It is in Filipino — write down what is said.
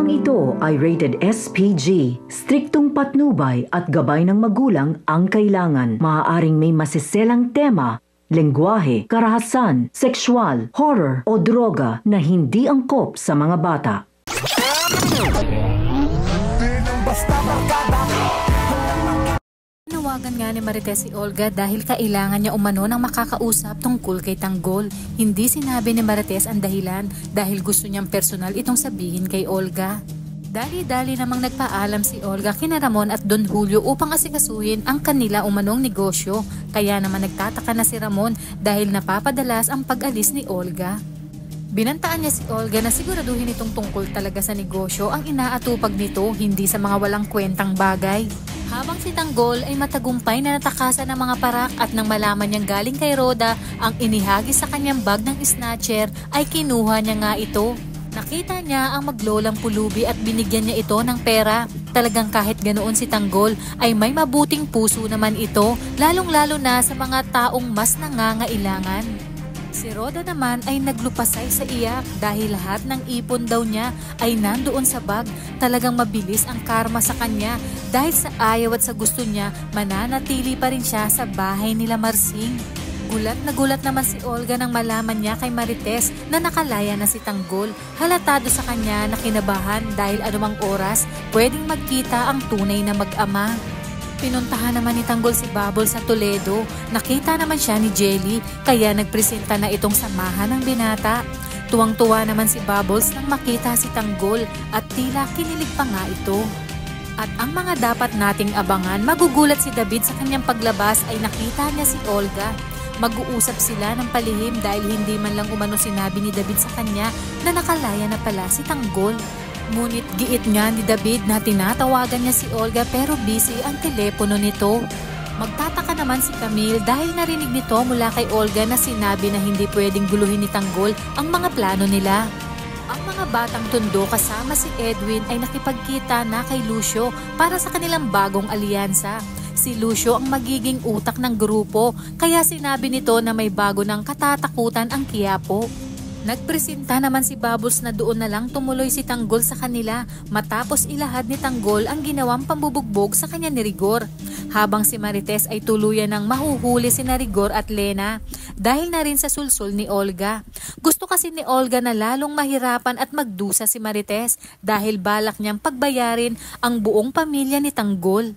Programang ito ay rated SPG. Striktong patnubay at gabay ng magulang ang kailangan. Maaaring may masiselang tema, lengguwahe, karahasan, sexual, horror o droga na hindi angkop sa mga bata. Nawagan nga ni Marites si Olga dahil kailangan niya umano ng makakausap tungkol kay Tanggol. Hindi sinabi ni Marites ang dahilan dahil gusto niyang personal itong sabihin kay Olga. Dali-dali namang nagpaalam si Olga kina Ramon at Don Julio upang asikasuhin ang kanila umanong negosyo. Kaya naman nagtataka na si Ramon dahil napapadalas ang pag-alis ni Olga. Binantaan niya si Olga na siguraduhin itong tungkol talaga sa negosyo ang inaatupag nito, hindi sa mga walang kwentang bagay. Habang si Tanggol ay matagumpay na natakasan ng mga parak at nang malaman niyang galing kay Roda ang inihagis sa kanyang bag ng snatcher ay kinuha niya nga ito. Nakita niya ang maglolang pulubi at binigyan niya ito ng pera. Talagang kahit ganoon si Tanggol ay may mabuting puso naman ito, lalong-lalo na sa mga taong mas nangangailangan. Si Roda naman ay naglupasay sa iyak dahil lahat ng ipon daw niya ay nandoon sa bag. Talagang mabilis ang karma sa kanya dahil sa ayaw at sa gusto niya mananatili pa rin siya sa bahay nila Marsing. Gulat na gulat naman si Olga nang malaman niya kay Marites na nakalaya na si Tanggol. Halatado sa kanya na kinabahan dahil anumang oras pwedeng magkita ang tunay na mag-ama. Pinuntahan naman ni Tanggol si Bubbles sa Toledo. Nakita naman siya ni Jelly kaya nagpresenta na itong samahan ng binata. Tuwang-tuwa naman si Bubbles nang makita si Tanggol at tila kinilig pa nga ito. At ang mga dapat nating abangan, magugulat si David sa kanyang paglabas ay nakita niya si Olga. Mag-uusap sila ng palihim dahil hindi man lang umano sinabi ni David sa kanya na nakalaya na pala si Tanggol. Ngunit giit nga ni David na tinatawagan niya si Olga pero busy ang telepono nito. Magtataka naman si Camille dahil narinig nito mula kay Olga na sinabi na hindi pwedeng guluhin ni Tanggol ang mga plano nila. Ang mga batang tondo kasama si Edwin ay nakipagkita na kay Lucio para sa kanilang bagong alyansa. Si Lucio ang magiging utak ng grupo kaya sinabi nito na may bago ng katatakutan ang Quiapo. Nagpresenta naman si Bubbles na doon na lang tumuloy si Tanggol sa kanila matapos ilahad ni Tanggol ang ginawang pambubugbog sa kanya ni Rigor. Habang si Marites ay tuluyan ng mahuhuli si Rigor at Lena dahil na rin sa sulsul ni Olga. Gusto kasi ni Olga na lalong mahirapan at magdusa si Marites dahil balak niyang pagbayarin ang buong pamilya ni Tanggol.